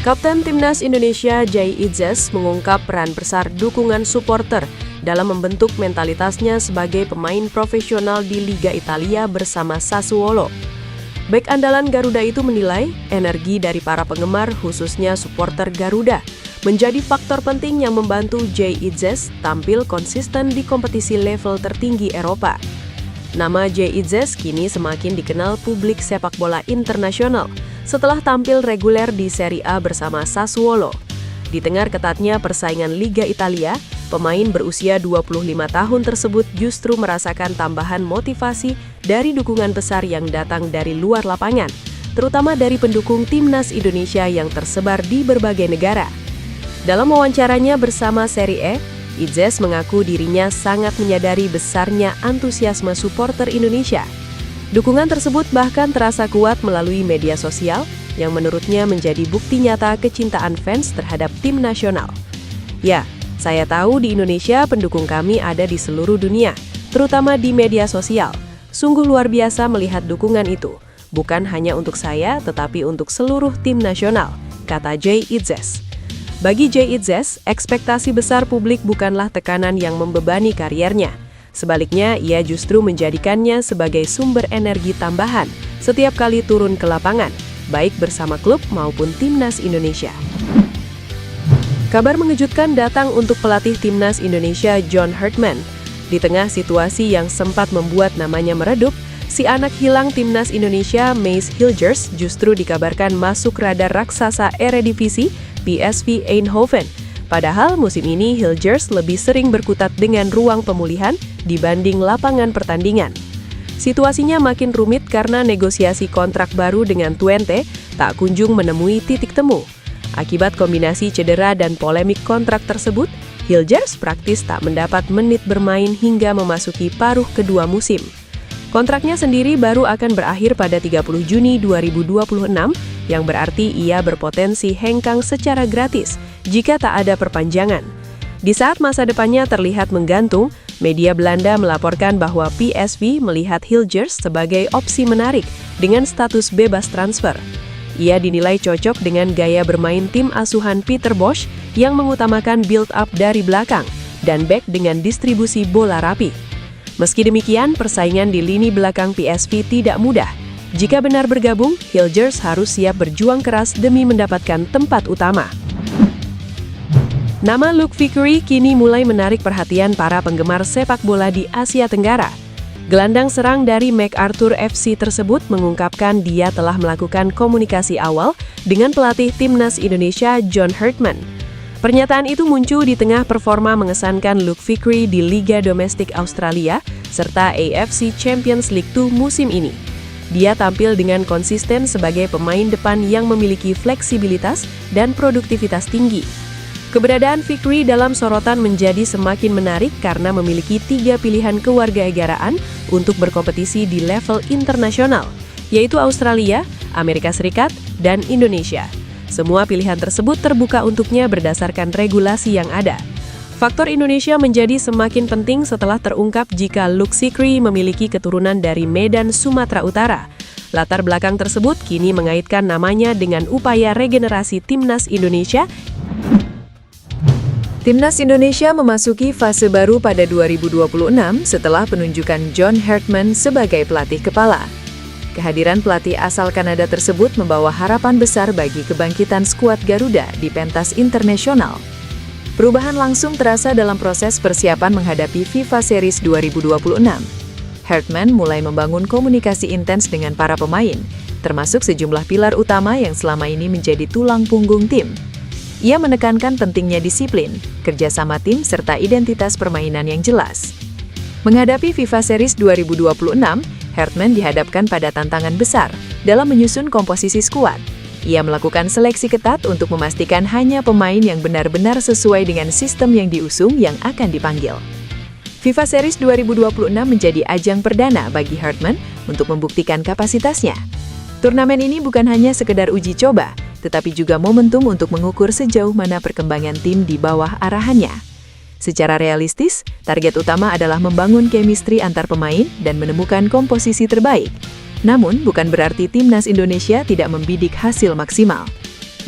Kapten Timnas Indonesia Jay Itzes mengungkap peran besar dukungan supporter dalam membentuk mentalitasnya sebagai pemain profesional di Liga Italia bersama Sassuolo. Bek andalan Garuda itu menilai energi dari para penggemar, khususnya supporter Garuda, menjadi faktor penting yang membantu Jay Itzes tampil konsisten di kompetisi level tertinggi Eropa. Nama Jay Itzes kini semakin dikenal publik sepak bola internasional setelah tampil reguler di Serie A bersama Sassuolo. Di tengah ketatnya persaingan Liga Italia, pemain berusia 25 tahun tersebut justru merasakan tambahan motivasi dari dukungan besar yang datang dari luar lapangan, terutama dari pendukung Timnas Indonesia yang tersebar di berbagai negara. Dalam wawancaranya bersama Serie A, Itzes mengaku dirinya sangat menyadari besarnya antusiasme supporter Indonesia. Dukungan tersebut bahkan terasa kuat melalui media sosial, yang menurutnya menjadi bukti nyata kecintaan fans terhadap tim nasional. Ya, saya tahu di Indonesia pendukung kami ada di seluruh dunia, terutama di media sosial. Sungguh luar biasa melihat dukungan itu, bukan hanya untuk saya, tetapi untuk seluruh tim nasional, kata Jay Itzes. Bagi Jay Itzes, ekspektasi besar publik bukanlah tekanan yang membebani kariernya. Sebaliknya, ia justru menjadikannya sebagai sumber energi tambahan setiap kali turun ke lapangan, baik bersama klub maupun Timnas Indonesia. Kabar mengejutkan datang untuk pelatih Timnas Indonesia John Hartman. Di tengah situasi yang sempat membuat namanya meredup, si anak hilang Timnas Indonesia, Maes Hilgers, justru dikabarkan masuk radar raksasa Eredivisie PSV Eindhoven. Padahal musim ini Hilgers lebih sering berkutat dengan ruang pemulihan dibanding lapangan pertandingan. Situasinya makin rumit karena negosiasi kontrak baru dengan Twente tak kunjung menemui titik temu. Akibat kombinasi cedera dan polemik kontrak tersebut, Hilgers praktis tak mendapat menit bermain hingga memasuki paruh kedua musim. Kontraknya sendiri baru akan berakhir pada 30 Juni 2026, yang berarti ia berpotensi hengkang secara gratis jika tak ada perpanjangan. Di saat masa depannya terlihat menggantung, media Belanda melaporkan bahwa PSV melihat Hilgers sebagai opsi menarik dengan status bebas transfer. Ia dinilai cocok dengan gaya bermain tim asuhan Peter Bosz yang mengutamakan build-up dari belakang dan back dengan distribusi bola rapi. Meski demikian, persaingan di lini belakang PSV tidak mudah. Jika benar bergabung, Hilgers harus siap berjuang keras demi mendapatkan tempat utama. Nama Luke Vickery kini mulai menarik perhatian para penggemar sepak bola di Asia Tenggara. Gelandang serang dari MacArthur FC tersebut mengungkapkan dia telah melakukan komunikasi awal dengan pelatih Timnas Indonesia John Hartman. Pernyataan itu muncul di tengah performa mengesankan Luke Vickery di Liga Domestik Australia serta AFC Champions League 2 musim ini. Dia tampil dengan konsisten sebagai pemain depan yang memiliki fleksibilitas dan produktivitas tinggi. Keberadaan Vickery dalam sorotan menjadi semakin menarik karena memiliki 3 pilihan kewarganegaraan untuk berkompetisi di level internasional, yaitu Australia, Amerika Serikat, dan Indonesia. Semua pilihan tersebut terbuka untuknya berdasarkan regulasi yang ada. Faktor Indonesia menjadi semakin penting setelah terungkap jika Luke Vickery memiliki keturunan dari Medan, Sumatera Utara. Latar belakang tersebut kini mengaitkan namanya dengan upaya regenerasi Timnas Indonesia. Timnas Indonesia memasuki fase baru pada 2026 setelah penunjukan John Hartman sebagai pelatih kepala. Kehadiran pelatih asal Kanada tersebut membawa harapan besar bagi kebangkitan skuad Garuda di pentas internasional. Perubahan langsung terasa dalam proses persiapan menghadapi FIFA Series 2026. Hartman mulai membangun komunikasi intens dengan para pemain, termasuk sejumlah pilar utama yang selama ini menjadi tulang punggung tim. Ia menekankan pentingnya disiplin, kerjasama tim, serta identitas permainan yang jelas. Menghadapi FIFA Series 2026, Hartman dihadapkan pada tantangan besar dalam menyusun komposisi skuad. Ia melakukan seleksi ketat untuk memastikan hanya pemain yang benar-benar sesuai dengan sistem yang diusung yang akan dipanggil. FIFA Series 2026 menjadi ajang perdana bagi Hartman untuk membuktikan kapasitasnya. Turnamen ini bukan hanya sekedar uji coba, tetapi juga momentum untuk mengukur sejauh mana perkembangan tim di bawah arahannya. Secara realistis, target utama adalah membangun chemistry antar pemain dan menemukan komposisi terbaik. Namun, bukan berarti Timnas Indonesia tidak membidik hasil maksimal.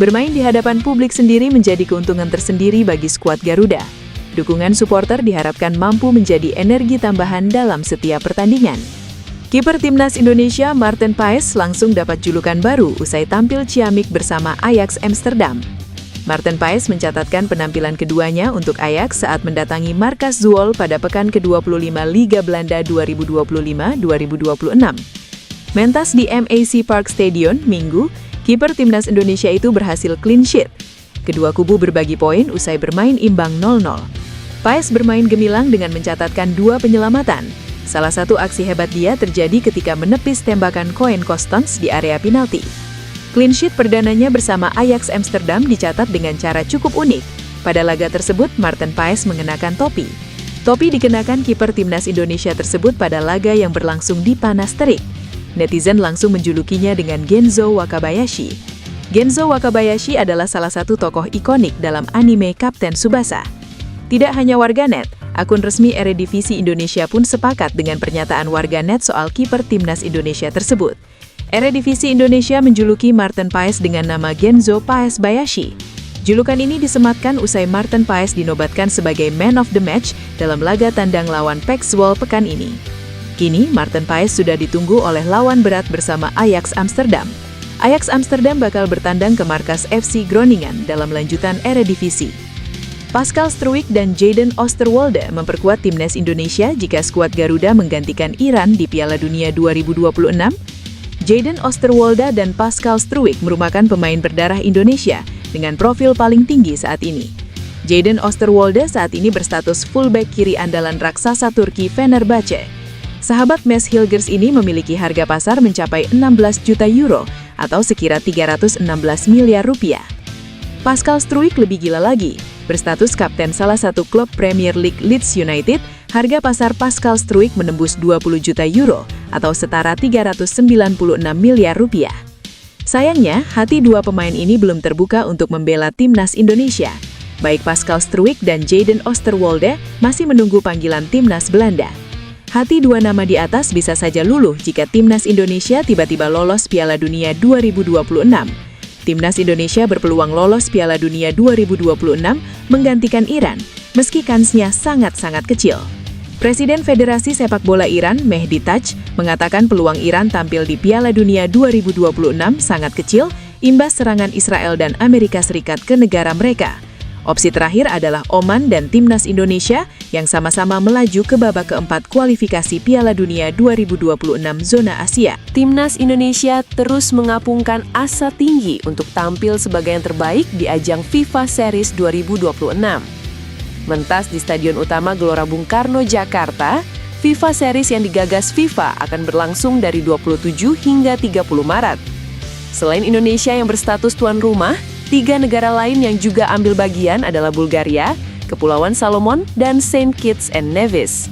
Bermain di hadapan publik sendiri menjadi keuntungan tersendiri bagi skuad Garuda. Dukungan supporter diharapkan mampu menjadi energi tambahan dalam setiap pertandingan. Kiper Timnas Indonesia Maarten Paes langsung dapat julukan baru usai tampil ciamik bersama Ajax Amsterdam. Maarten Paes mencatatkan penampilan keduanya untuk Ajax saat mendatangi markas Zwolle pada pekan ke-25 Liga Belanda 2025-2026. Mentas di MAC Park Stadion, Minggu, kiper Timnas Indonesia itu berhasil clean sheet. Kedua kubu berbagi poin usai bermain imbang 0-0. Paes bermain gemilang dengan mencatatkan 2 penyelamatan. Salah satu aksi hebat dia terjadi ketika menepis tembakan Koen Kostans di area penalti. Clean sheet perdananya bersama Ajax Amsterdam dicatat dengan cara cukup unik. Pada laga tersebut, Maarten Paes mengenakan topi. Topi dikenakan kiper Timnas Indonesia tersebut pada laga yang berlangsung di panas terik. Netizen langsung menjulukinya dengan Genzo Wakabayashi. Genzo Wakabayashi adalah salah satu tokoh ikonik dalam anime Kapten Tsubasa. Tidak hanya warganet, akun resmi Eredivisie Indonesia pun sepakat dengan pernyataan warganet soal kiper Timnas Indonesia tersebut. Eredivisie Indonesia menjuluki Maarten Paes dengan nama Genzo Paes Bayashi. Julukan ini disematkan usai Maarten Paes dinobatkan sebagai Man of the Match dalam laga tandang lawan PEC Zwolle pekan ini. Kini, Maarten Paes sudah ditunggu oleh lawan berat bersama Ajax Amsterdam. Ajax Amsterdam bakal bertandang ke markas FC Groningen dalam lanjutan Eredivisie. Pascal Struijk dan Jayden Oosterwolde memperkuat Timnas Indonesia jika skuad Garuda menggantikan Iran di Piala Dunia 2026. Jayden Oosterwolde dan Pascal Struijk merupakan pemain berdarah Indonesia dengan profil paling tinggi saat ini. Jayden Oosterwolde saat ini berstatus fullback kiri andalan raksasa Turki Fenerbahce. Sahabat Mes Hilgers ini memiliki harga pasar mencapai 16 juta euro atau sekira 316 miliar rupiah. Pascal Struijk lebih gila lagi. Berstatus kapten salah satu klub Premier League Leeds United, harga pasar Pascal Struijk menembus 20 juta euro atau setara 396 miliar rupiah. Sayangnya, hati dua pemain ini belum terbuka untuk membela Timnas Indonesia. Baik Pascal Struijk dan Jayden Oosterwolde masih menunggu panggilan Timnas Belanda. Hati dua nama di atas bisa saja luluh jika Timnas Indonesia tiba-tiba lolos Piala Dunia 2026. Timnas Indonesia berpeluang lolos Piala Dunia 2026 menggantikan Iran, meski kansnya sangat-sangat kecil. Presiden Federasi Sepak Bola Iran, Mehdi Taj, mengatakan peluang Iran tampil di Piala Dunia 2026 sangat kecil imbas serangan Israel dan Amerika Serikat ke negara mereka. Opsi terakhir adalah Oman dan Timnas Indonesia yang sama-sama melaju ke babak keempat kualifikasi Piala Dunia 2026 zona Asia. Timnas Indonesia terus mengapungkan asa tinggi untuk tampil sebagai yang terbaik di ajang FIFA Series 2026. Mentas di Stadion Utama Gelora Bung Karno, Jakarta, FIFA Series yang digagas FIFA akan berlangsung dari 27 hingga 30 Maret. Selain Indonesia yang berstatus tuan rumah, 3 negara lain yang juga ambil bagian adalah Bulgaria, Kepulauan Salomon, dan Saint Kitts and Nevis.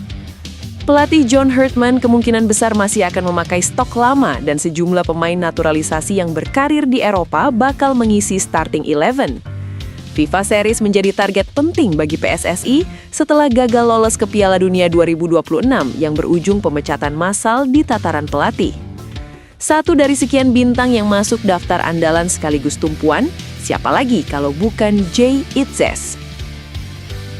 Pelatih John Herdman kemungkinan besar masih akan memakai stok lama dan sejumlah pemain naturalisasi yang berkarir di Eropa bakal mengisi starting 11. FIFA Series menjadi target penting bagi PSSI setelah gagal lolos ke Piala Dunia 2026 yang berujung pemecatan massal di tataran pelatih. Satu dari sekian bintang yang masuk daftar andalan sekaligus tumpuan, siapa lagi kalau bukan Jay Itzes.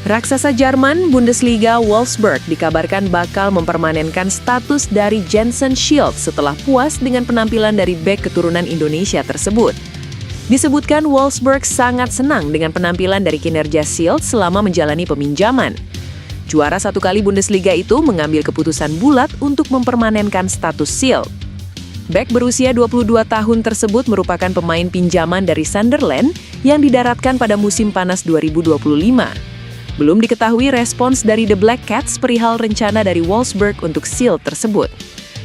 Raksasa Jerman Bundesliga Wolfsburg dikabarkan bakal mempermanenkan status dari Jensen Schild setelah puas dengan penampilan dari bek keturunan Indonesia tersebut. Disebutkan Wolfsburg sangat senang dengan penampilan dari kinerja Schild selama menjalani peminjaman. Juara 1 kali Bundesliga itu mengambil keputusan bulat untuk mempermanenkan status Schild. Bek berusia 22 tahun tersebut merupakan pemain pinjaman dari Sunderland yang didaratkan pada musim panas 2025. Belum diketahui respons dari The Black Cats perihal rencana dari Wolfsburg untuk Schild tersebut.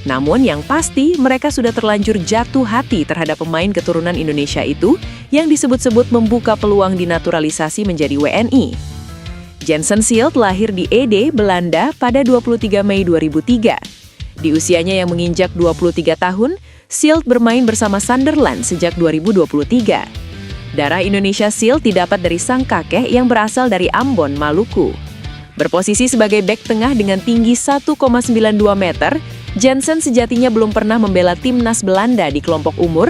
Namun yang pasti mereka sudah terlanjur jatuh hati terhadap pemain keturunan Indonesia itu yang disebut-sebut membuka peluang dinaturalisasi menjadi WNI. Jensen Schild lahir di Ede, Belanda pada 23 Mei 2003. Di usianya yang menginjak 23 tahun, Schild bermain bersama Sunderland sejak 2023. Darah Indonesia Schild didapat dari sang kakek yang berasal dari Ambon, Maluku. Berposisi sebagai bek tengah dengan tinggi 1,92 meter, Jensen sejatinya belum pernah membela timnas Belanda di kelompok umur,